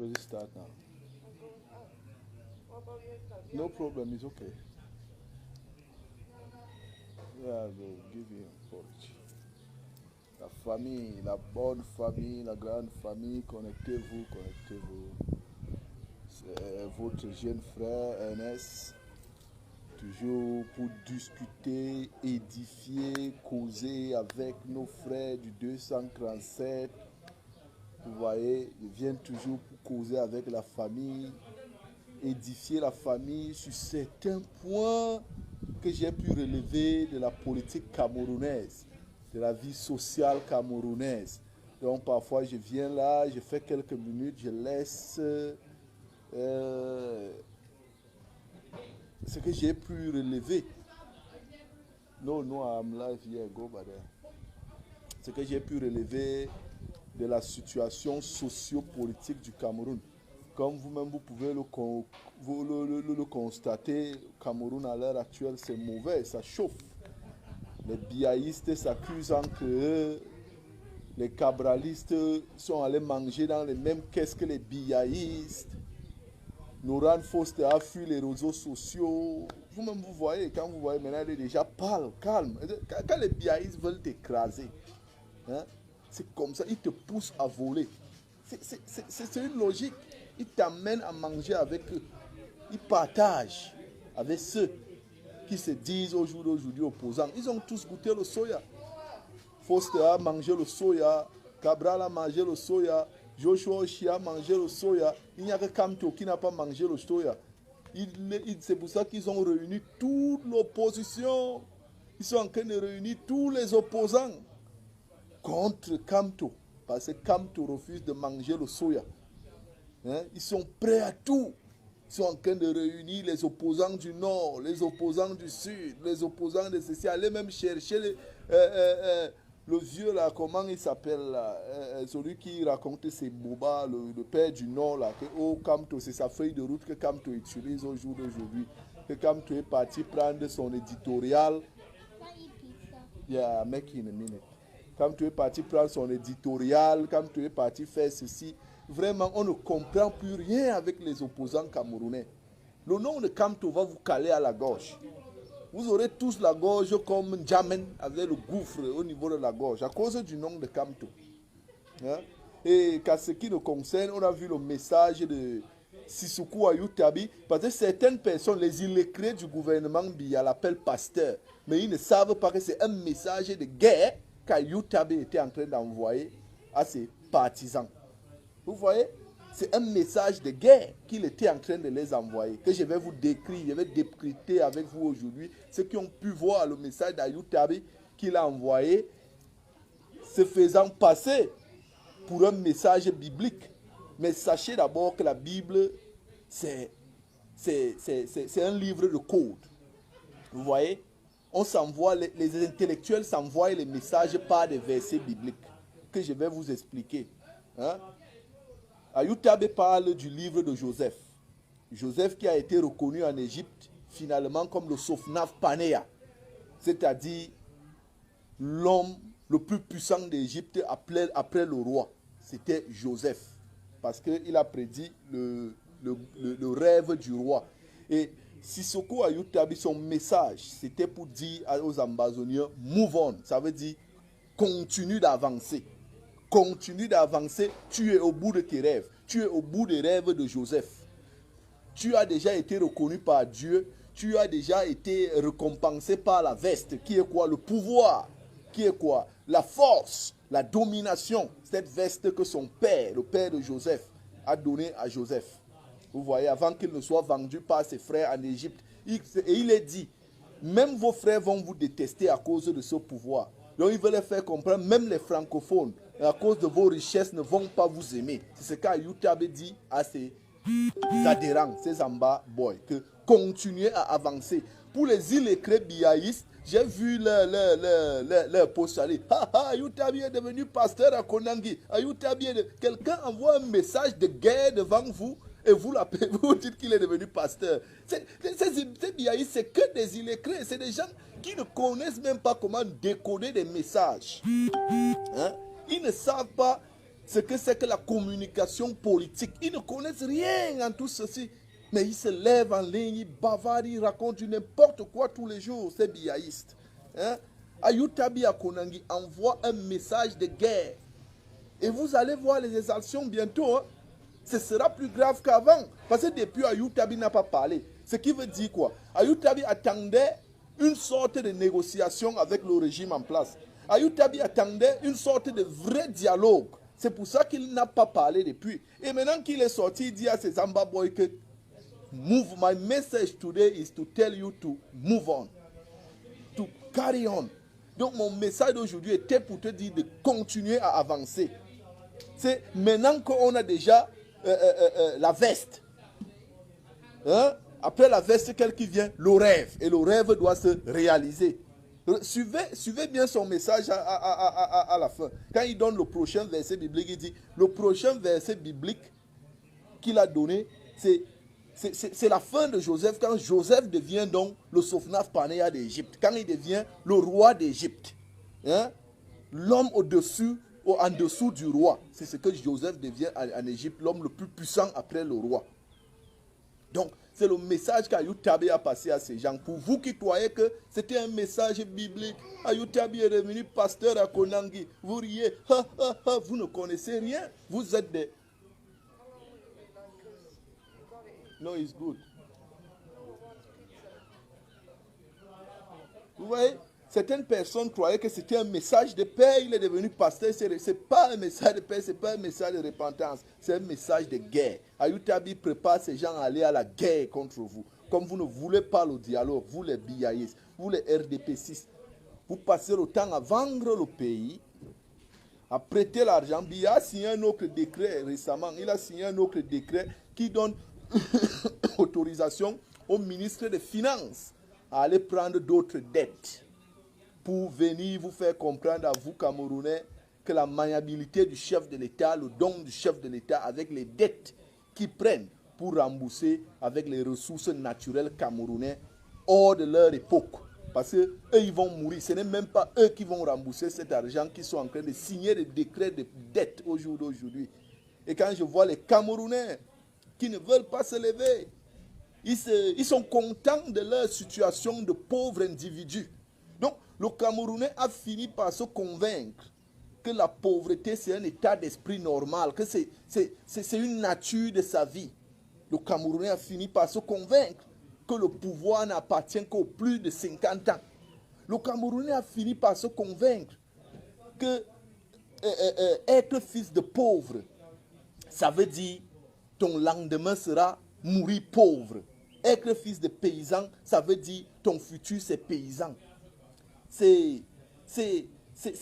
Let's start now. No problem, it's okay. Yeah, we'll give you porridge. La famille, la bonne famille, la grande famille, connectez-vous, connectez-vous. C'est votre jeune frère Ernest, toujours pour discuter, édifier, causer avec nos frères du 237. Vous voyez, ils viennent toujours pour causer avec la famille, édifier la famille sur certains points que j'ai pu relever de la politique camerounaise, de la vie sociale camerounaise. Donc parfois je viens là, je fais quelques minutes, je laisse ce que j'ai pu relever. No, no, I'm live here, go by there. Ce que j'ai pu relever de la situation socio-politique du Cameroun. Comme vous-même, vous pouvez le constater, le Cameroun à l'heure actuelle, c'est mauvais, ça chauffe. Les biaïstes s'accusent entre eux, les cabralistes sont allés manger dans les mêmes caisses que les biaïstes. Noran Foster a fui les réseaux sociaux. Vous-même, vous voyez, quand vous voyez maintenant, elle est déjà pâle, calme. Quand les biaïstes veulent t'écraser, hein, c'est comme ça, ils te poussent à voler. C'est une logique. Ils t'amènent à manger avec eux. Ils partagent avec ceux qui se disent au jour d'aujourd'hui opposants. Ils ont tous goûté le soya. Foster a mangé le soya. Cabral a mangé le soya. Joshua Oshie a mangé le soya. Il n'y a que Kamto qui n'a pas mangé le soya. C'est pour ça qu'ils ont réuni toute l'opposition. Ils sont en train de réunir tous les opposants contre Kamto. Parce que Kamto refuse de manger le soya. Hein? Ils sont prêts à tout. Ils sont en train de réunir les opposants du Nord, les opposants du Sud, les opposants de ceci. Aller même chercher le vieux là, comment il s'appelle là, celui qui racontait ses bobas, le père du Nord là, que oh, Kamto, c'est sa feuille de route que Kamto utilise au jour d'aujourd'hui. Que Kamto est parti prendre son éditorial. Yeah, make in a minute. Kamto est parti prendre son éditorial, Kamto est parti faire ceci. Vraiment, on ne comprend plus rien avec les opposants camerounais. Le nom de Kamto va vous caler à la gorge. Vous aurez tous la gorge comme Djamen avec le gouffre au niveau de la gorge à cause du nom de Kamto. Hein? Et qu'à ce qui nous concerne, on a vu le message de Sissoko Ayutabi, parce que certaines personnes, les illettrés du gouvernement Biya l'appellent pasteur, mais ils ne savent pas que c'est un message de guerre qu'Ayutabi était en train d'envoyer à ses partisans. Vous voyez, c'est un message de guerre qu'il était en train de les envoyer, que je vais vous décrire, je vais décrypter avec vous aujourd'hui, ceux qui ont pu voir le message d'Ayutabi qu'il a envoyé, se faisant passer pour un message biblique. Mais sachez d'abord que la Bible, c'est un livre de code. Vous voyez, on s'envoie, les intellectuels s'envoient les messages par des versets bibliques que je vais vous expliquer. Hein? Ayutabe parle du livre de Joseph. Joseph qui a été reconnu en Égypte finalement comme le Sofnaf Panéa, c'est-à-dire l'homme le plus puissant d'Égypte après le roi. C'était Joseph, parce qu'il a prédit le rêve du roi. Et Sissoko Ayutabi, son message, c'était pour dire aux ambazoniens, move on, ça veut dire continue d'avancer. Continue d'avancer, tu es au bout de tes rêves. Tu es au bout des rêves de Joseph. Tu as déjà été reconnu par Dieu. Tu as déjà été récompensé par la veste. Qui est quoi? Le pouvoir. Qui est quoi? La force, la domination. Cette veste que son père, le père de Joseph, a donnée à Joseph. Vous voyez, avant qu'il ne soit vendu par ses frères en Égypte. Et il est dit, même vos frères vont vous détester à cause de ce pouvoir. Donc il veut les faire comprendre, même les francophones, à cause de vos richesses, ne vont pas vous aimer. C'est ce qu'Ayutabe dit à ses adhérents, ses amba boys, que continuez à avancer. Pour les illettrés biaïstes, j'ai vu leur post aller. Ayutabe est devenu pasteur à Konangi. Quelqu'un envoie un message de guerre devant vous et vous l'appelez, vous dites qu'il est devenu pasteur. Ces biaïstes, c'est que des illettrés. C'est des gens qui ne connaissent même pas comment décoder des messages. Hein? Ils ne savent pas ce que c'est que la communication politique. Ils ne connaissent rien en tout ceci. Mais ils se lèvent en ligne, ils bavardent, ils racontent n'importe quoi tous les jours. C'est biaïste. Hein? Ayutabi Akonangi envoie un message de guerre. Et vous allez voir les exactions bientôt. Hein? Ce sera plus grave qu'avant. Parce que depuis, Ayutabi n'a pas parlé. Ce qui veut dire quoi? Ayutabi attendait une sorte de négociation avec le régime en place. Ayutabi attendait une sorte de vrai dialogue. C'est pour ça qu'il n'a pas parlé depuis. Et maintenant qu'il est sorti, il dit à ses Zimbabwe que my message today is to tell you to move on, to carry on. Donc mon message d'aujourd'hui était pour te dire de continuer à avancer. C'est maintenant qu'on a déjà la veste. Hein? Après la veste, quel qui vient? Le rêve. Et le rêve doit se réaliser. Suivez bien son message à la fin. Quand il donne le prochain verset biblique, il dit, le prochain verset biblique qu'il a donné, c'est la fin de Joseph, quand Joseph devient donc le Sophnaph Panéa d'Égypte, quand il devient le roi d'Égypte. Hein? L'homme au-dessus, en dessous du roi. C'est ce que Joseph devient en Égypte, l'homme le plus puissant après le roi. Donc, c'est le message qu'Ayutabi a passé à ces gens. Pour vous qui croyez que c'était un message biblique, Ayutabi est devenu pasteur à Konangi. Vous riez, vous ne connaissez rien. Vous êtes des... No, it's good. Vous voyez, certaines personnes croyaient que c'était un message de paix. Il est devenu pasteur. Ce n'est pas un message de paix, ce n'est pas un message de repentance. C'est un message de guerre. Ayutabi prépare ces gens à aller à la guerre contre vous. Comme vous ne voulez pas le dialogue, vous les BIAIS, vous les RDP6, vous passez le temps à vendre le pays, à prêter l'argent. Biya a signé un autre décret récemment. Il a signé un autre décret qui donne autorisation au ministre des Finances à aller prendre d'autres dettes pour venir vous faire comprendre à vous, Camerounais, que la maniabilité du chef de l'État, le don du chef de l'État avec les dettes qu'ils prennent pour rembourser avec les ressources naturelles camerounais hors de leur époque. Parce qu'eux, ils vont mourir. Ce n'est même pas eux qui vont rembourser cet argent qui sont en train de signer des décrets de dette au jour d'aujourd'hui. Et quand je vois les Camerounais qui ne veulent pas se lever, ils sont contents de leur situation de pauvres individus. Donc, le Camerounais a fini par se convaincre que la pauvreté, c'est un état d'esprit normal, que c'est une nature de sa vie. Le Camerounais a fini par se convaincre que le pouvoir n'appartient qu'aux plus de 50 ans. Le Camerounais a fini par se convaincre que être fils de pauvre, ça veut dire ton lendemain sera mourir pauvre. Être fils de paysan, ça veut dire ton futur c'est paysan. C'est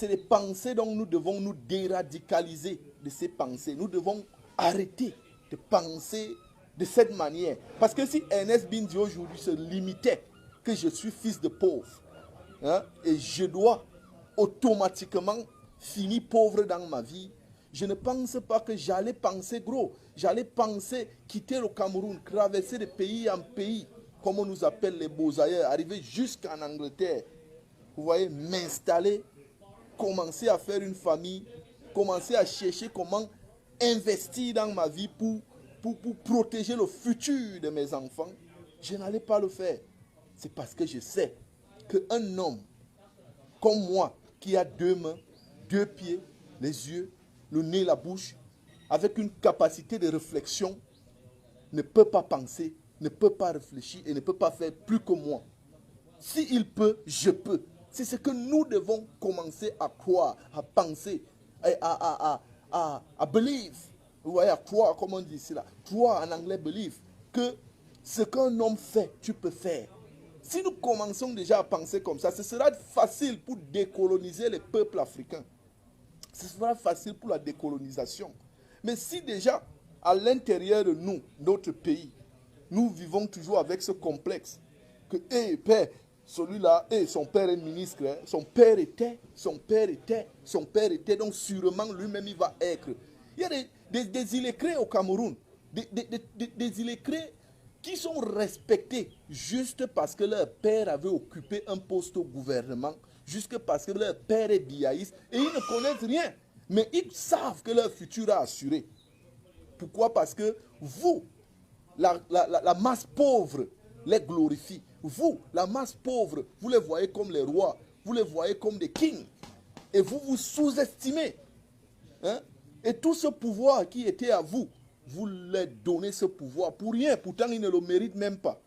les pensées dont nous devons nous déradicaliser de ces pensées. Nous devons arrêter de penser de cette manière. Parce que si Ernest Bindi aujourd'hui se limitait que je suis fils de pauvre, hein, et je dois automatiquement finir pauvre dans ma vie, je ne pense pas que j'allais penser gros. J'allais penser quitter le Cameroun, traverser de pays en pays, comme on nous appelle les beaux ailleurs, arriver jusqu'en Angleterre. Vous voyez, m'installer, commencer à faire une famille, commencer à chercher comment investir dans ma vie pour protéger le futur de mes enfants. Je n'allais pas le faire. C'est parce que je sais qu'un homme comme moi, qui a 2 mains, 2 pieds, les yeux, le nez, la bouche, avec une capacité de réflexion, ne peut pas penser, ne peut pas réfléchir et ne peut pas faire plus que moi. S'il peut, je peux. C'est ce que nous devons commencer à croire, à penser, à believe. Vous voyez, à croire, comme on dit ici là. Croire en anglais, believe. Que ce qu'un homme fait, tu peux faire. Si nous commençons déjà à penser comme ça, ce sera facile pour décoloniser les peuples africains. Ce sera facile pour la décolonisation. Mais si déjà, à l'intérieur de nous, notre pays, nous vivons toujours avec ce complexe, que, père, celui-là, son père est ministre, hein, son père était, donc sûrement lui-même il va être. Il y a des illettrés au Cameroun, des illettrés qui sont respectés juste parce que leur père avait occupé un poste au gouvernement, juste parce que leur père est biaïste, et ils ne connaissent rien. Mais ils savent que leur futur est assuré. Pourquoi? Parce que vous, la masse pauvre, les glorifie. Vous, la masse pauvre, vous les voyez comme les rois. Vous les voyez comme des kings. Et vous vous sous-estimez. Hein? Et tout ce pouvoir qui était à vous, vous leur donnez ce pouvoir pour rien. Pourtant, ils ne le méritent même pas.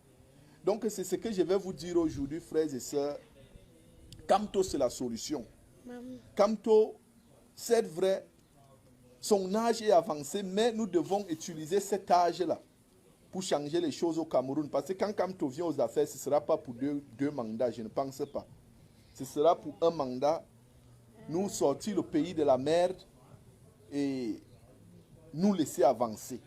Donc, c'est ce que je vais vous dire aujourd'hui, frères et sœurs. Kamto, c'est la solution. Kamto, c'est vrai, son âge est avancé, mais nous devons utiliser cet âge-là pour changer les choses au Cameroun. Parce que quand Kamto vient aux affaires, ce ne sera pas pour deux mandats, je ne pense pas. Ce sera pour un mandat, nous sortir le pays de la merde et nous laisser avancer.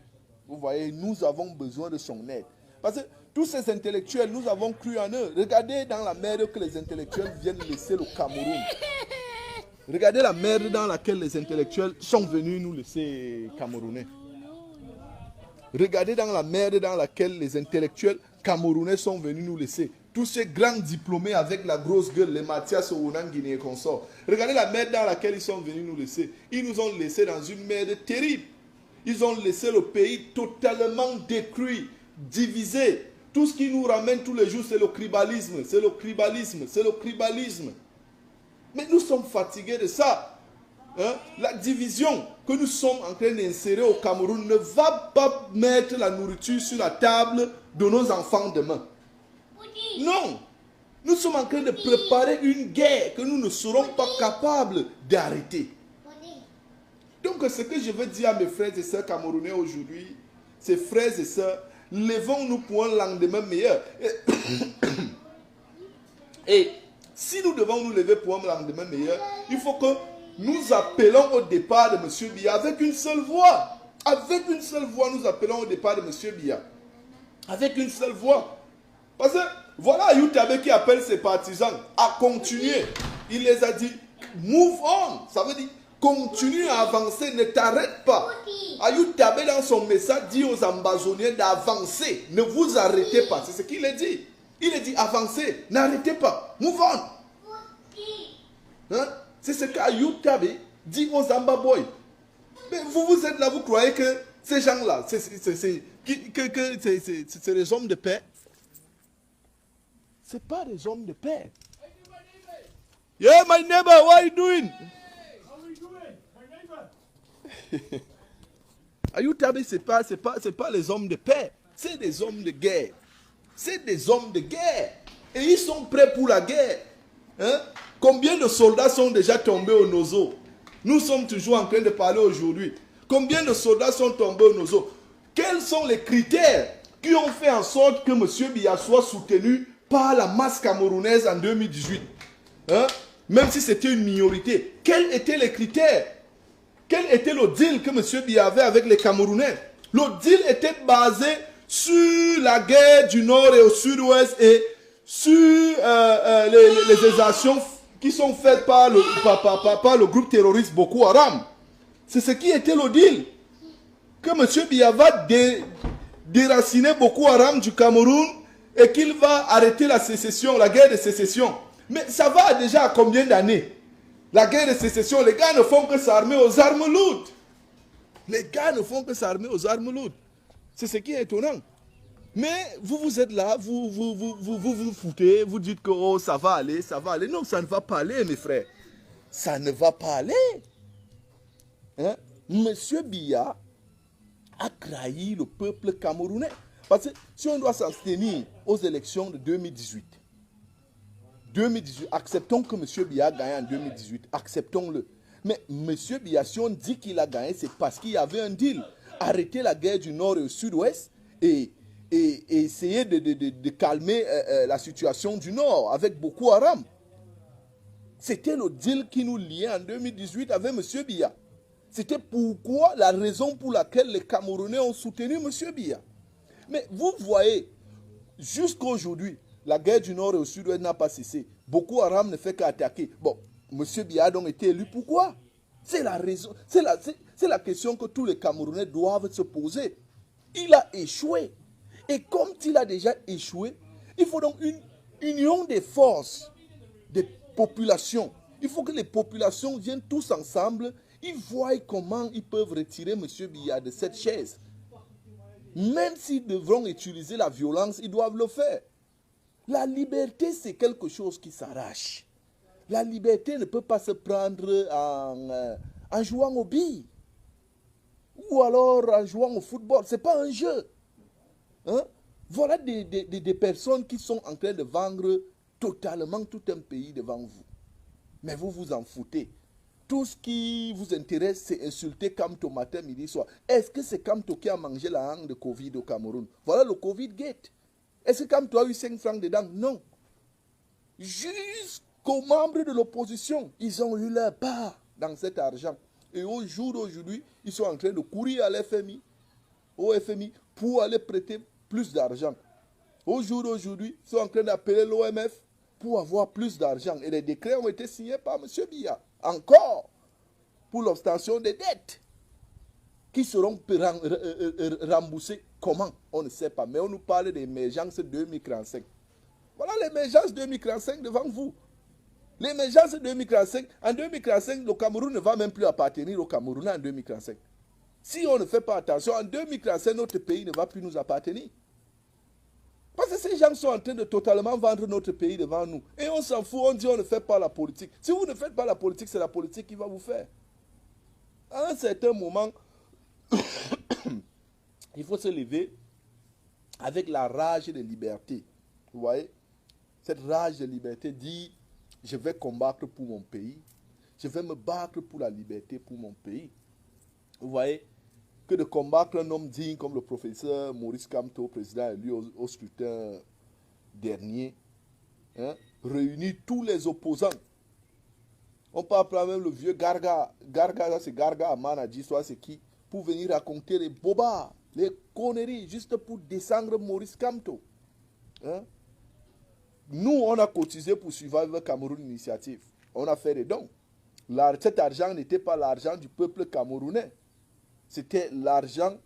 Vous voyez, nous avons besoin de son aide. Parce que tous ces intellectuels, nous avons cru en eux. Regardez dans la merde que les intellectuels viennent laisser le Cameroun. Regardez la merde dans laquelle les intellectuels sont venus nous laisser Camerounais. Regardez dans la merde dans laquelle les intellectuels camerounais sont venus nous laisser. Tous ces grands diplômés avec la grosse gueule, les Mathias Ounan, Guinée et consorts. Regardez la merde dans laquelle ils sont venus nous laisser. Ils nous ont laissés dans une merde terrible. Ils ont laissé le pays totalement détruit, divisé. Tout ce qui nous ramène tous les jours, c'est le tribalisme, c'est le tribalisme, c'est le tribalisme. Mais nous sommes fatigués de ça. Hein? La division que nous sommes en train d'insérer au Cameroun ne va pas mettre la nourriture sur la table de nos enfants demain. Non. Nous sommes en train de préparer une guerre que nous ne serons pas capables d'arrêter. Donc ce que je veux dire à mes frères et sœurs camerounais aujourd'hui, c'est frères et sœurs, levons-nous pour un lendemain meilleur. Et si nous devons nous lever pour un lendemain meilleur, il faut que nous appelons au départ de M. Biya avec une seule voix. Avec une seule voix, nous appelons au départ de M. Biya. Avec une seule voix. Parce que voilà Ayutabe qui appelle ses partisans à continuer. Il les a dit, move on. Ça veut dire, continue à avancer, ne t'arrête pas. Ayutabe dans son message dit aux ambazoniens d'avancer. Ne vous arrêtez pas. C'est ce qu'il a dit. Il a dit, avancez, n'arrêtez pas. Move on. Hein? C'est ce qu'Ayutabe dit aux Ambaboy. Mais vous êtes là, vous croyez que ces gens-là, c'est des hommes de paix? Ce pas des hommes de paix. Yeah, my neighbor, what are you doing? How are you doing, my neighbor? Ayutabe, c'est pas les hommes de paix. C'est des hommes de guerre. C'est des hommes de guerre. Et ils sont prêts pour la guerre. Hein? Combien de soldats sont déjà tombés au Nozo? Nous sommes toujours en train de parler aujourd'hui. Combien de soldats sont tombés au Nozo? Quels sont les critères qui ont fait en sorte que M. Biya soit soutenu par la masse camerounaise en 2018? Hein? Même si c'était une minorité. Quels étaient les critères? Quel était le deal que M. Biya avait avec les Camerounais? Le deal était basé sur la guerre du Nord et au Sud-Ouest et sur les exactions qui sont faites par le groupe terroriste Boko Haram. C'est ce qui était le deal. Que M. Biya va déraciner Boko Haram du Cameroun et qu'il va arrêter la sécession, la guerre de sécession. Mais ça va déjà à combien d'années? La guerre de sécession, les gars ne font que s'armer aux armes lourdes. Les gars ne font que s'armer aux armes lourdes. C'est ce qui est étonnant. Mais vous êtes là, vous foutez, vous dites que oh, ça va aller, ça va aller. Non, ça ne va pas aller, mes frères. Ça ne va pas aller. Hein? Monsieur Biya a trahi le peuple camerounais. Parce que si on doit s'en tenir aux élections de 2018, acceptons que M. Biya a gagné en 2018, acceptons-le. Mais M. Biya, si on dit qu'il a gagné, c'est parce qu'il y avait un deal. Arrêter la guerre du Nord et du Sud-Ouest et essayer de calmer la situation du Nord avec Boko Haram. C'était le deal qui nous liait en 2018 avec M. Biya. C'était pourquoi, la raison pour laquelle les Camerounais ont soutenu M. Biya. Mais vous voyez, jusqu'aujourd'hui, la guerre du Nord et du Sud-Ouest n'a pas cessé. Boko Haram ne fait qu'attaquer. Bon, M. Biya a donc été élu. Pourquoi? C'est la raison, c'est la question que tous les Camerounais doivent se poser. Il a échoué. Et comme il a déjà échoué, il faut donc une union des forces, des populations. Il faut que les populations viennent tous ensemble. Ils voient comment ils peuvent retirer M. Biya de cette chaise. Même s'ils devront utiliser la violence, ils doivent le faire. La liberté, c'est quelque chose qui s'arrache. La liberté ne peut pas se prendre en jouant aux billes. Ou alors en jouant au football. Ce n'est pas un jeu. Hein? Voilà des personnes qui sont en train de vendre totalement tout un pays devant vous. Mais vous vous en foutez. Tout ce qui vous intéresse, c'est insulter Kamto matin, midi, soir. Est-ce que c'est Kamto qui a mangé la hangue de Covid au Cameroun? Voilà le Covid Gate. Est-ce que Kamto a eu 5 francs dedans? Non. Jusqu'aux membres de l'opposition, ils ont eu leur part dans cet argent. Et au jour d'aujourd'hui, ils sont en train de courir à l'FMI, au FMI, pour aller prêter plus d'argent. Au jour d'aujourd'hui, ils sont en train d'appeler l'OMF pour avoir plus d'argent. Et les décrets ont été signés par M. Biya. Encore pour l'obtention des dettes qui seront remboursées. Comment? On ne sait pas. Mais on nous parle d'émergence 2045. Voilà l'émergence 2045 devant vous. L'émergence 2045, en 2045, le Cameroun ne va même plus appartenir au Camerounais en 2045. Si on ne fait pas attention, en 2045, notre pays ne va plus nous appartenir. Parce que ces gens sont en train de totalement vendre notre pays devant nous. Et on s'en fout, on dit on ne fait pas la politique. Si vous ne faites pas la politique, c'est la politique qui va vous faire. À un certain moment, il faut se lever avec la rage de liberté. Vous voyez? Cette rage de liberté dit, je vais combattre pour mon pays. Je vais me battre pour la liberté pour mon pays. Vous voyez? Que de combattre un homme digne comme le professeur Maurice Kamto, président élu au scrutin dernier, hein, réunit tous les opposants. On peut appeler même le vieux Garga. Garga, c'est Garga Amanadji, soit c'est qui, pour venir raconter les bobards, les conneries, juste pour descendre Maurice Kamto. Hein? Nous, on a cotisé pour Survivor Cameroun Initiative. On a fait des dons. Cet argent n'était pas l'argent du peuple camerounais. C'était l'argent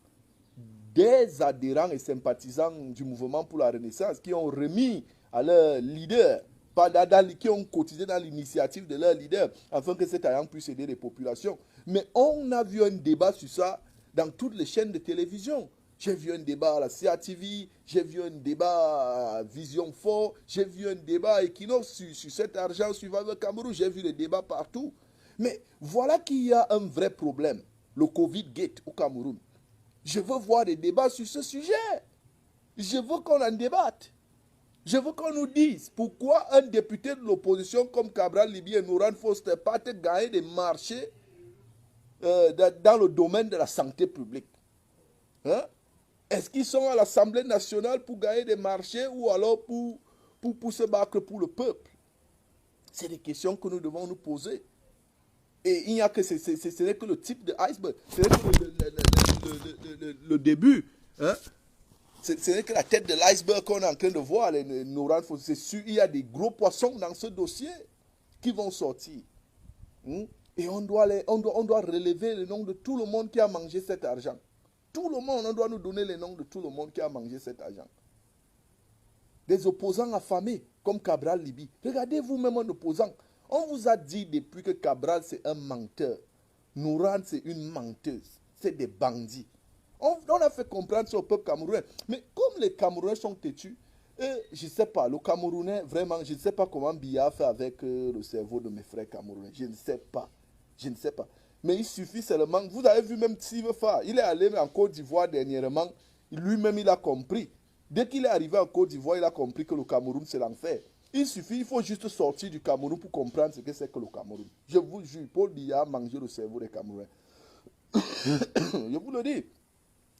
des adhérents et sympathisants du mouvement pour la Renaissance qui ont remis à leur leader, qui ont cotisé dans l'initiative de leur leader, afin que cet argent puisse aider les populations. Mais on a vu un débat sur ça dans toutes les chaînes de télévision. J'ai vu un débat à la CATV, j'ai vu un débat à Vision Fort, j'ai vu un débat à Equinox sur cet argent suivant le Cameroun, j'ai vu des débats partout. Mais voilà qu'il y a un vrai problème. Le Covid Gate au Cameroun. Je veux voir des débats sur ce sujet. Je veux qu'on en débatte. Je veux qu'on nous dise pourquoi un député de l'opposition comme Cabral Liby et Noran Foster partent gagner des marchés dans le domaine de la santé publique. Hein? Est-ce qu'ils sont à l'Assemblée nationale pour gagner des marchés ou alors pour se battre pour le peuple? C'est des questions que nous devons nous poser. Et il n'y a que, ce n'est que le type de iceberg. Ce n'est que le début. Hein? Ce n'est que la tête de l'iceberg qu'on est en train de voir. C'est sûr, il y a des gros poissons dans ce dossier qui vont sortir. Et on doit relever le nom de tout le monde qui a mangé cet argent. Tout le monde, on doit nous donner les noms de tout le monde qui a mangé cet argent. Des opposants affamés, comme Cabral Liby. Regardez vous-même un opposant. On vous a dit depuis que Cabral c'est un menteur. Nouran c'est une menteuse. C'est des bandits. On a fait comprendre ça au peuple camerounais. Mais comme les Camerounais sont têtus, je ne sais pas, le Camerounais, vraiment, je ne sais pas comment Biya fait avec le cerveau de mes frères camerounais. Je ne sais pas. Je ne sais pas. Mais il suffit seulement. Vous avez vu même Steve Fa. Il est allé en Côte d'Ivoire dernièrement. Lui-même, il a compris. Dès qu'il est arrivé en Côte d'Ivoire, il a compris que le Cameroun, c'est l'enfer. Il faut juste sortir du Cameroun pour comprendre ce que c'est que le Cameroun. Je vous jure, Paul Biya a mangé le cerveau des Camerounais. Je vous le dis.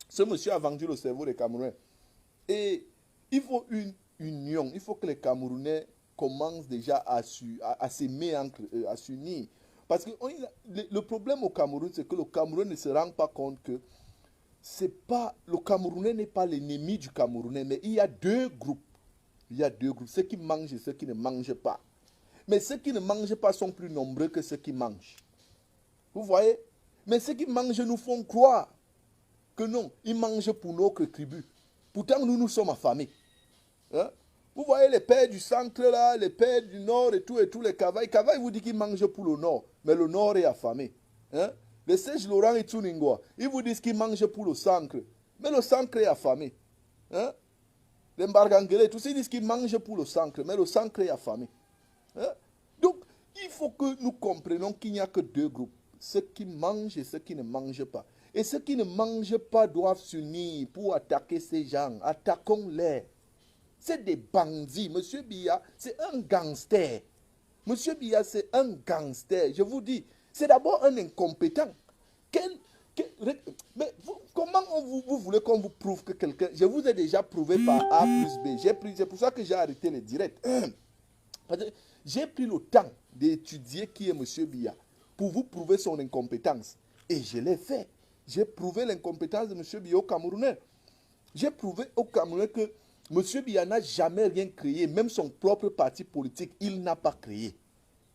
Ce monsieur a vendu le cerveau des Camerounais. Et il faut une union. Il faut que les Camerounais commencent déjà à s'aimer entre eux, à s'unir. Parce que le problème au Cameroun, c'est que le Cameroun ne se rend pas compte que le Camerounais n'est pas l'ennemi du Camerounais, mais il y a deux groupes. Il y a deux groupes, ceux qui mangent et ceux qui ne mangent pas. Mais ceux qui ne mangent pas sont plus nombreux que ceux qui mangent. Vous voyez? Mais ceux qui mangent nous font croire que non, ils mangent pour notre tribu. Pourtant, nous sommes affamés. Hein? Vous voyez les pères du centre là, les pères du nord et tous les Kavaï. Kavaï vous dit qu'ils mangent pour le nord, mais le nord est affamé. Hein? les Serge Laurent et Tsuningwa, ils vous disent qu'ils mangent pour le centre. Mais le centre est affamé. Hein? Les Mbargangele, tous ils disent qu'ils mangent pour le centre, mais le centre est affamé. Hein? Donc, il faut que nous comprenions qu'il n'y a que deux groupes. Ceux qui mangent et ceux qui ne mangent pas. Et ceux qui ne mangent pas doivent s'unir pour attaquer ces gens. Attaquons-les. C'est des bandits. Monsieur Biya, c'est un gangster. Monsieur Biya, c'est un gangster. Je vous dis, c'est d'abord un incompétent. Mais comment vous voulez qu'on vous prouve que quelqu'un... Je vous ai déjà prouvé par A plus B. C'est pour ça que j'ai arrêté les directs. J'ai pris le temps d'étudier qui est Monsieur Biya pour vous prouver son incompétence. Et je l'ai fait. J'ai prouvé l'incompétence de M. Biya au Camerounais. J'ai prouvé au Camerounais que M. Biya n'a jamais rien créé. Même son propre parti politique, il n'a pas créé.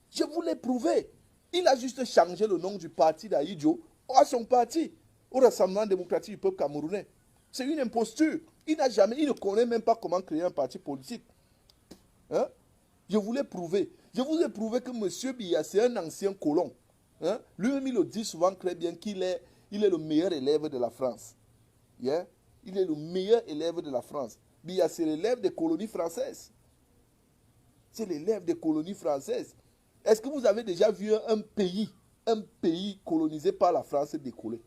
Je vous l'ai prouvé. Il a juste changé le nom du parti d'Aïdjo à son parti, au Rassemblement démocratique du peuple camerounais. C'est une imposture. Il ne connaît même pas comment créer un parti politique. Hein? Je vous l'ai prouvé. Je vous ai prouvé que M. Biya, c'est un ancien colon. Hein? Lui-même, il le dit souvent très bien qu'il est le meilleur élève de la France. Yeah? Il est le meilleur élève de la France. Biya, c'est l'élève des colonies françaises. C'est l'élève des colonies françaises. Est-ce que vous avez déjà vu un pays colonisé par la France décoller?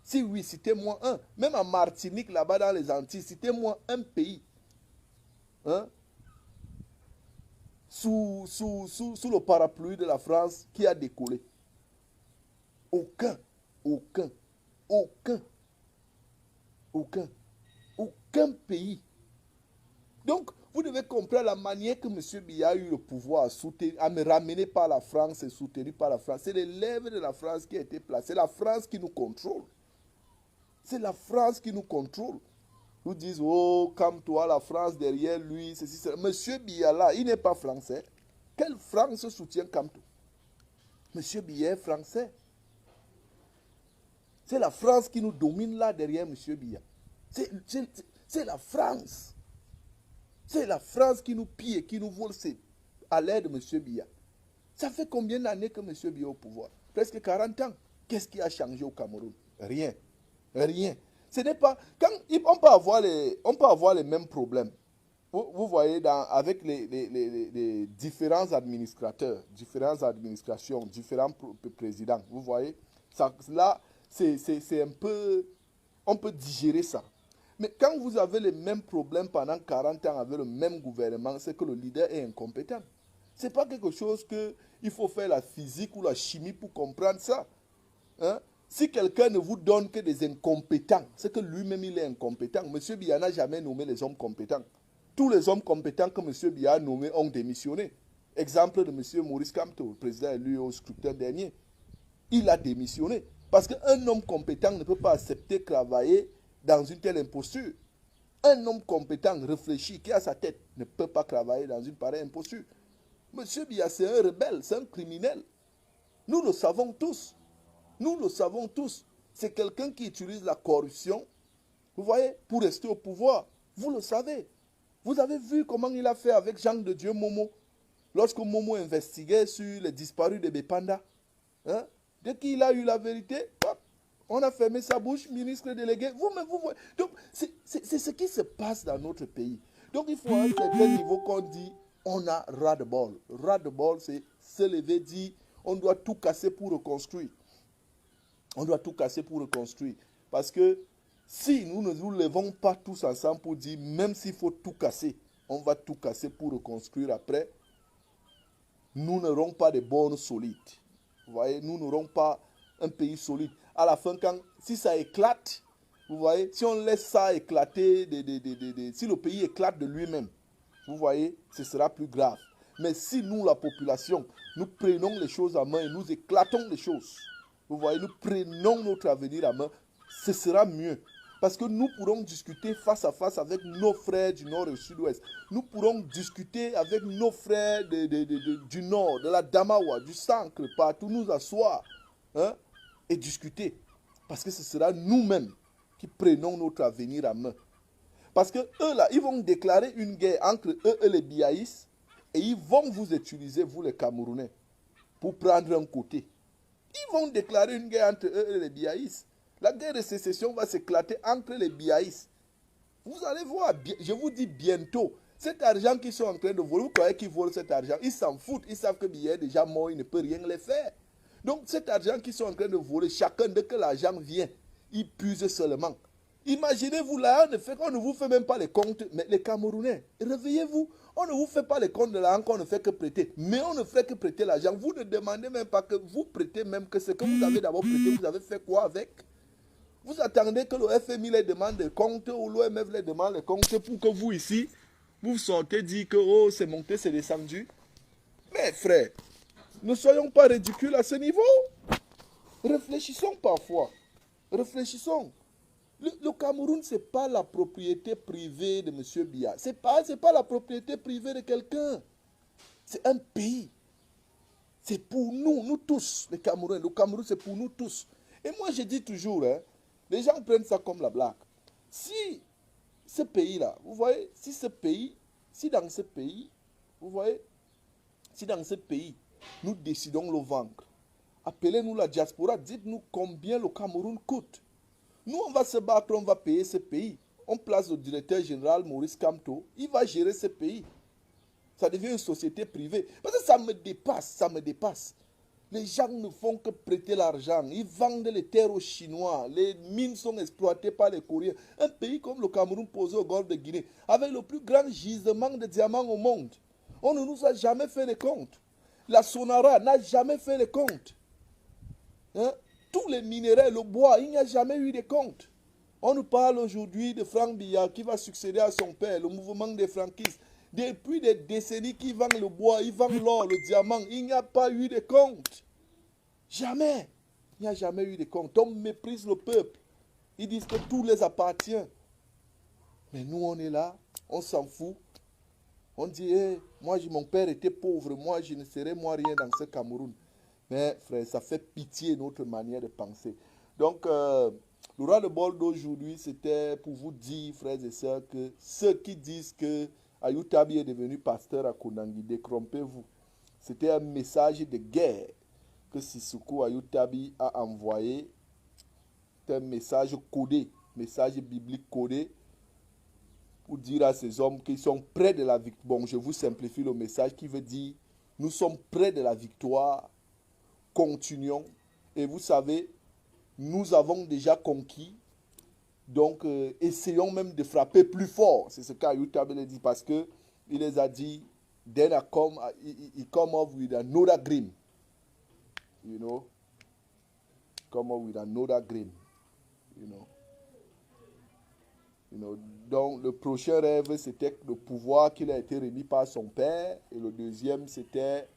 Si oui, citez-moi un. Même en Martinique, là-bas dans les Antilles, citez-moi un pays. Hein? Sous le parapluie de la France qui a décollé. Aucun pays. Donc, vous devez comprendre la manière que M. Biya a eu le pouvoir à me ramener par la France et soutenu par la France. C'est l'élève de la France qui a été placé. C'est la France qui nous contrôle. C'est la France qui nous contrôle. Nous disent, oh, comme toi, la France derrière lui, ceci, cela. M. Biya là, il n'est pas français. Quelle France soutient Kamto? M. Biya est français. C'est la France qui nous domine là derrière M. Biya. C'est la France. C'est la France qui nous pille, qui nous vole à l'aide de M. Biya. Ça fait combien d'années que M. Biya est au pouvoir? Presque 40 ans. Qu'est-ce qui a changé au Cameroun? Rien. Rien. Ce n'est pas... on peut avoir les mêmes problèmes. Vous voyez, avec les différents administrateurs, différentes administrations, différents présidents, vous voyez, là, c'est un peu... On peut digérer ça. Mais quand vous avez les mêmes problèmes pendant 40 ans avec le même gouvernement, c'est que le leader est incompétent. Ce n'est pas quelque chose qu'il faut faire la physique ou la chimie pour comprendre ça. Hein? Si quelqu'un ne vous donne que des incompétents, c'est que lui-même il est incompétent. M. Biya n'a jamais nommé les hommes compétents. Tous les hommes compétents que M. Biya a nommés ont démissionné. Exemple de M. Maurice Kamto, le président élu au scrutin dernier. Il a démissionné. Parce qu'un homme compétent ne peut pas accepter travailler dans une telle imposture. Un homme compétent, réfléchi, qui a sa tête, ne peut pas travailler dans une pareille imposture. Monsieur Biya, c'est un rebelle, c'est un criminel. Nous le savons tous. Nous le savons tous. C'est quelqu'un qui utilise la corruption, vous voyez, pour rester au pouvoir. Vous le savez. Vous avez vu comment il a fait avec Jean de Dieu Momo, lorsque Momo investiguait sur les disparus de Bepanda. Hein? Dès qu'il a eu la vérité, hop, on a fermé sa bouche, ministre délégué. Vous-même, vous voyez. Donc, c'est ce qui se passe dans notre pays. Donc, il faut à un certain niveau qu'on dit, on a ras-de-bol. Ras-de-bol, c'est se lever, dire, on doit tout casser pour reconstruire. On doit tout casser pour reconstruire. Parce que si nous ne nous levons pas tous ensemble pour dire, même s'il faut tout casser, on va tout casser pour reconstruire après, nous n'aurons pas de bornes solides. Vous voyez, nous n'aurons pas un pays solide. À la fin, si ça éclate, vous voyez, si on laisse ça éclater, si le pays éclate de lui-même, vous voyez, ce sera plus grave. Mais si nous, la population, nous prenons les choses en main et nous éclatons les choses, vous voyez, nous prenons notre avenir en main, ce sera mieux. Parce que nous pourrons discuter face à face avec nos frères du nord et du sud-ouest. Nous pourrons discuter avec nos frères du nord, de la Damawa, du centre, partout, nous asseoir, hein, et discuter. Parce que ce sera nous-mêmes qui prenons notre avenir en main. Parce que eux là, ils vont déclarer une guerre entre eux et les Biaïs, et ils vont vous utiliser, vous les Camerounais, pour prendre un côté. Ils vont déclarer une guerre entre eux et les Biaïs. La guerre de sécession va s'éclater entre les Biaïs. Vous allez voir, je vous dis bientôt, cet argent qu'ils sont en train de voler, vous croyez qu'ils volent cet argent? Ils s'en foutent, ils savent que Biya est déjà mort, il ne peut rien les faire. Donc cet argent qu'ils sont en train de voler, chacun, dès que l'argent vient, il puise seulement. Imaginez-vous là, on ne vous fait même pas les comptes, mais les Camerounais, réveillez-vous, on ne vous fait pas les comptes de l'argent qu'on ne fait que prêter, mais on ne fait que prêter l'argent. Vous ne demandez même pas que vous prêtez même que ce que vous avez d'abord prêté, vous avez fait quoi avec? Vous attendez que le FMI les demande des comptes ou l'OMF les demande des comptes pour que vous ici, vous sortez dire que oh, c'est monté, c'est descendu. Mais frère, ne soyons pas ridicules à ce niveau. Réfléchissons parfois. Réfléchissons. Le Cameroun, ce n'est pas la propriété privée de M. Biya. Ce n'est pas la propriété privée de quelqu'un. C'est un pays. C'est pour nous, nous tous, les Camerounais. Le Cameroun, c'est pour nous tous. Et moi, je dis toujours, hein, les gens prennent ça comme la blague. Si ce pays-là, vous voyez, si dans ce pays, vous voyez, si dans ce pays, nous décidons de le vendre, appelez-nous la diaspora, dites-nous combien le Cameroun coûte. Nous, on va se battre, on va payer ce pays. On place le directeur général Maurice Kamto, il va gérer ce pays. Ça devient une société privée. Parce que ça me dépasse, ça me dépasse. Les gens ne font que prêter l'argent. Ils vendent les terres aux Chinois. Les mines sont exploitées par les Coréens. Un pays comme le Cameroun posé au golfe de Guinée, avec le plus grand gisement de diamants au monde. On ne nous a jamais fait les comptes. La Sonara n'a jamais fait les comptes. Hein? Tous les minéraux, le bois, il n'y a jamais eu de comptes. On nous parle aujourd'hui de Franck Biya qui va succéder à son père, le mouvement des franquistes. Depuis des décennies qu'ils vendent le bois, ils vendent l'or, le diamant, il n'y a pas eu de compte. Jamais. Il n'y a jamais eu de compte. On méprise le peuple. Ils disent que tout les appartient. Mais nous, on est là, on s'en fout. On dit, hey, moi, mon père était pauvre, moi, je ne serai moi rien dans ce Cameroun. Mais frère, ça fait pitié notre manière de penser. Donc, le roi de bol d'aujourd'hui, c'était pour vous dire, frères et sœurs, que ceux qui disent que Ayutabi est devenu pasteur à Konangi, détrompez-vous. C'était un message de guerre que Sissoko Ayutabi a envoyé. C'était un message codé, message biblique codé, pour dire à ces hommes qu'ils sont près de la victoire. Bon, je vous simplifie le message qui veut dire, nous sommes près de la victoire, continuons. Et vous savez, nous avons déjà conquis. Donc, essayons même de frapper plus fort. C'est ce qu'Ayutabi les dit parce qu'il les a dit, then he come up with another dream. You know? Come up with another dream. You know? You know? Donc, le prochain rêve, c'était le pouvoir qu'il a été remis par son père. Et le deuxième, c'était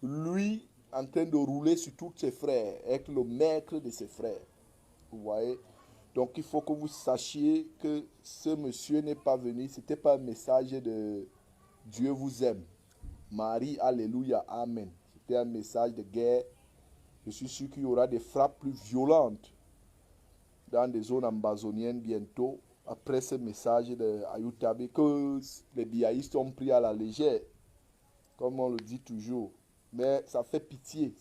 lui en train de rouler sur tous ses frères, être le maître de ses frères. Vous voyez? Donc, il faut que vous sachiez que ce monsieur n'est pas venu. Ce n'était pas un message de Dieu vous aime. Marie, alléluia, amen. C'était un message de guerre. Je suis sûr qu'il y aura des frappes plus violentes dans des zones amazoniennes bientôt. Après ce message de Ayutabi, que les biaïstes ont pris à la légère. Comme on le dit toujours. Mais ça fait pitié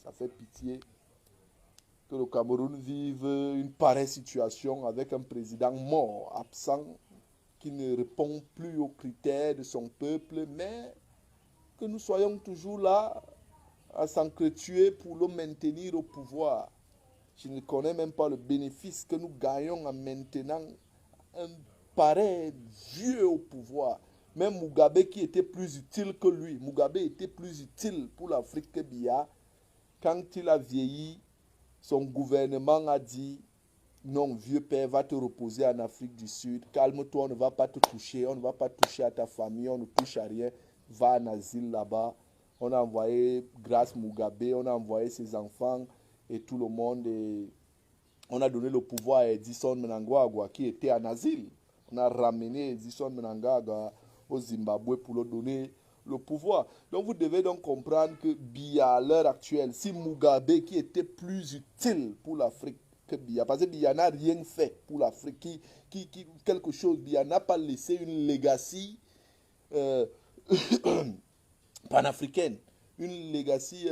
que le Cameroun vive une pareille situation avec un président mort, absent, qui ne répond plus aux critères de son peuple, mais que nous soyons toujours là à s'entretuer pour le maintenir au pouvoir. Je ne connais même pas le bénéfice que nous gagnons en maintenant un pareil vieux au pouvoir. Même Mugabe qui était plus utile que lui. Mugabe était plus utile pour l'Afrique que Biya. Quand il a vieilli, son gouvernement a dit, non, vieux père, va te reposer en Afrique du Sud. Calme-toi, on ne va pas te toucher. On ne va pas toucher à ta famille. On ne touche à rien. Va en asile là-bas. On a envoyé, grâce Mugabe, on a envoyé ses enfants et tout le monde. Et on a donné le pouvoir à Edison Mnangagwa qui était en asile. On a ramené Edison Mnangagwa au Zimbabwe pour leur donner le pouvoir. Donc vous devez donc comprendre que Biya, à l'heure actuelle, si Mugabe qui était plus utile pour l'Afrique que Biya, parce que Biya n'a rien fait pour l'Afrique, quelque chose, Biya n'a pas laissé une legacy panafricaine. une legacy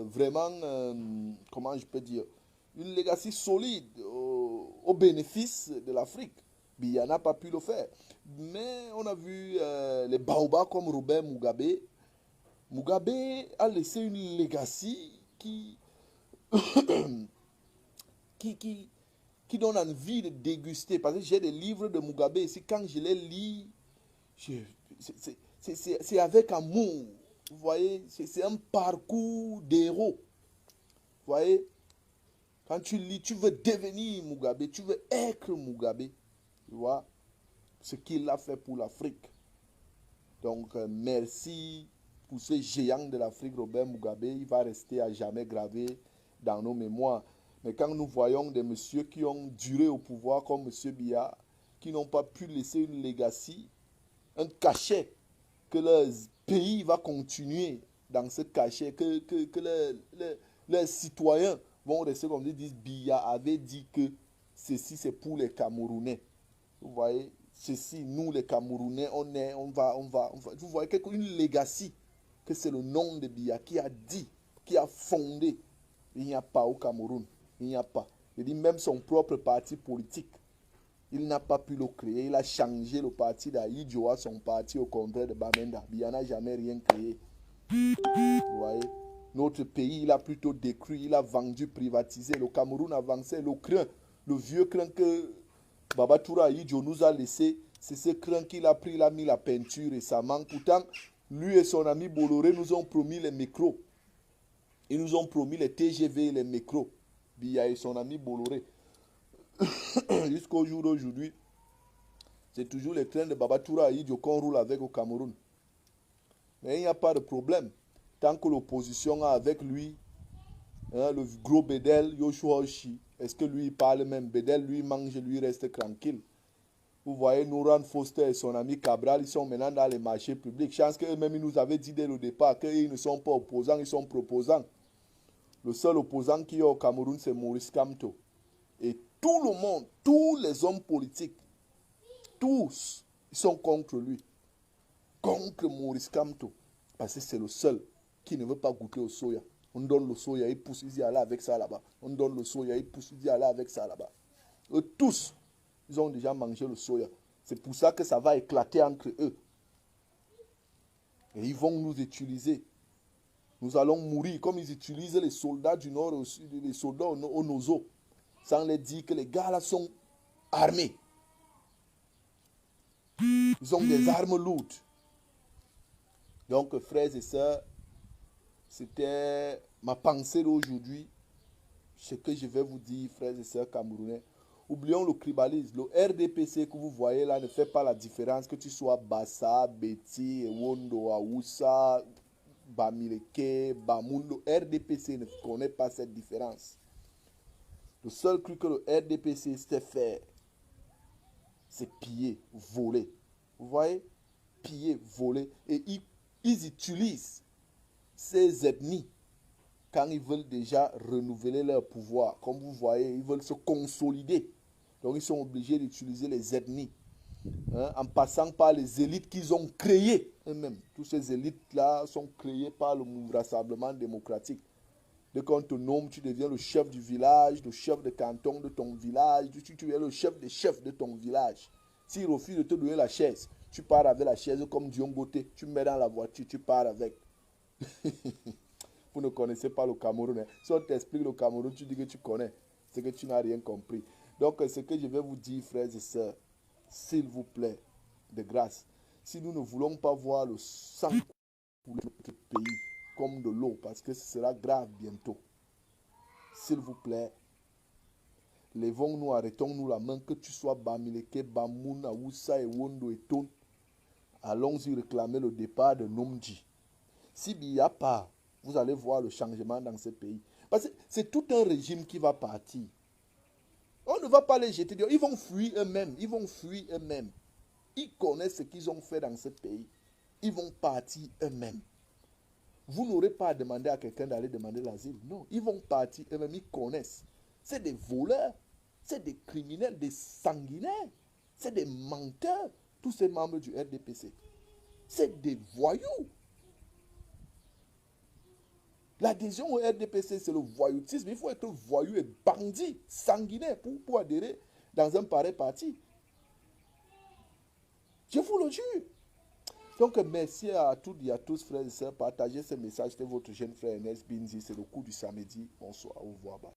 vraiment, comment je peux dire, une legacy solide au bénéfice de l'Afrique. Biya n'a pas pu le faire. Mais on a vu les baobabs comme Robert Mugabe. Mugabe a laissé une legacy qui, qui, qui donne envie de déguster. Parce que j'ai des livres de Mugabe ici, quand je les lis, c'est avec amour. Vous voyez, c'est un parcours d'héros. Vous voyez, quand tu lis, tu veux devenir Mugabe, tu veux être Mugabe. Tu vois, ce qu'il a fait pour l'Afrique. Donc, merci pour ce géant de l'Afrique, Robert Mugabe. Il va rester à jamais gravé dans nos mémoires. Mais quand nous voyons des messieurs qui ont duré au pouvoir, comme M. Biya, qui n'ont pas pu laisser une legacy, un cachet, que leur pays va continuer dans ce cachet, que leurs citoyens vont rester comme ils disent, Biya avait dit que ceci c'est pour les Camerounais. Vous voyez, ceci, nous les Camerounais, vous voyez une legacy, que c'est le nom de Biya qui a dit, qui a fondé. Il n'y a pas au Cameroun, il n'y a pas. Il dit même son propre parti politique, il n'a pas pu le créer. Il a changé le parti d'Aïdjo à son parti au contraire de Bamenda. Biya n'a jamais rien créé. Vous voyez, notre pays, il a plutôt décru, il a vendu, privatisé. Le Cameroun avançait, le vieux crin que Baba Toura Aïdjo nous a laissé, c'est ce crin qu'il a pris, il a mis la peinture récemment. Pourtant, lui et son ami Bolloré nous ont promis les micros. Ils nous ont promis les TGV et les micros. Biya et son ami Bolloré. Jusqu'au jour d'aujourd'hui, c'est toujours les trains de Baba Toura Aïdjo qu'on roule avec au Cameroun. Mais il n'y a pas de problème. Tant que l'opposition a avec lui, le gros Bedel, Yoshua Oshi, est-ce que lui il parle même? Bedel, lui mange, lui reste tranquille. Vous voyez, Nouran Foster et son ami Cabral, ils sont maintenant dans les marchés publics. Chance qu'eux-mêmes, ils nous avaient dit dès le départ qu'ils ne sont pas opposants, ils sont proposants. Le seul opposant qu'il y a au Cameroun, c'est Maurice Kamto. Et tout le monde, tous les hommes politiques, tous, ils sont contre lui. Contre Maurice Kamto. Parce que c'est le seul qui ne veut pas goûter au soya. On donne le soya, il pousse, il dit allez avec ça là-bas. On donne le soya, il pousse, il dit allez avec ça là-bas. Eux tous, ils ont déjà mangé le soya. C'est pour ça que ça va éclater entre eux. Et ils vont nous utiliser. Nous allons mourir comme ils utilisent les soldats du Nord, les soldats au Nozo. Sans les dire que les gars là sont armés. Ils ont des armes lourdes. Donc, frères et sœurs, c'était ma pensée d'aujourd'hui. Ce que je vais vous dire, frères et sœurs camerounais. Oublions le tribalisme. Le RDPC que vous voyez là ne fait pas la différence que tu sois Bassa, Beti, Wondo, Aoussa, Bamileke, Bamoun. Le RDPC ne connaît pas cette différence. Le seul truc que le RDPC sait faire, c'est piller, voler. Vous voyez? Piller, voler. Et ils utilisent ces ethnies quand ils veulent déjà renouveler leur pouvoir. Comme vous voyez, ils veulent se consolider. Donc ils sont obligés d'utiliser les ethnies. En passant par les élites qu'ils ont créées eux-mêmes. Toutes ces élites-là sont créées par le rassemblement démocratique. Dès qu'on te nomme, tu deviens le chef du village, le chef de canton de ton village, tu es le chef des chefs de ton village. S'il refuse de te donner la chaise, tu pars avec la chaise comme Diongote, tu mets dans la voiture, tu pars avec. Vous ne connaissez pas le Cameroun. Hein. Si on t'explique le Cameroun, tu dis que tu connais. C'est que tu n'as rien compris. Donc, ce que je vais vous dire, frères et sœurs, s'il vous plaît, de grâce, si nous ne voulons pas voir le sang couler notre pays comme de l'eau, parce que ce sera grave bientôt, s'il vous plaît, levons-nous, arrêtons-nous la main, que tu sois Bamileke, Bamoun, Aoussa et Wondo et Ton, allons-y réclamer le départ de Nomdji. Si Biya part, vous allez voir le changement dans ce pays. Parce que c'est tout un régime qui va partir. On ne va pas les jeter dehors. Ils vont fuir eux-mêmes. Ils vont fuir eux-mêmes. Ils connaissent ce qu'ils ont fait dans ce pays. Ils vont partir eux-mêmes. Vous n'aurez pas à demander à quelqu'un d'aller demander l'asile. Non, ils vont partir eux-mêmes. Ils connaissent. C'est des voleurs. C'est des criminels, des sanguinaires. C'est des menteurs. Tous ces membres du RDPC. C'est des voyous. L'adhésion au RDPC, c'est le voyoutisme. Il faut être voyou et bandit, sanguinaire pour adhérer dans un pareil parti. Je vous le jure. Donc, merci à toutes et à tous, frères et sœurs. Partagez ce message. C'était votre jeune frère Enes Binzi. C'est le coup du samedi. Bonsoir. Au revoir.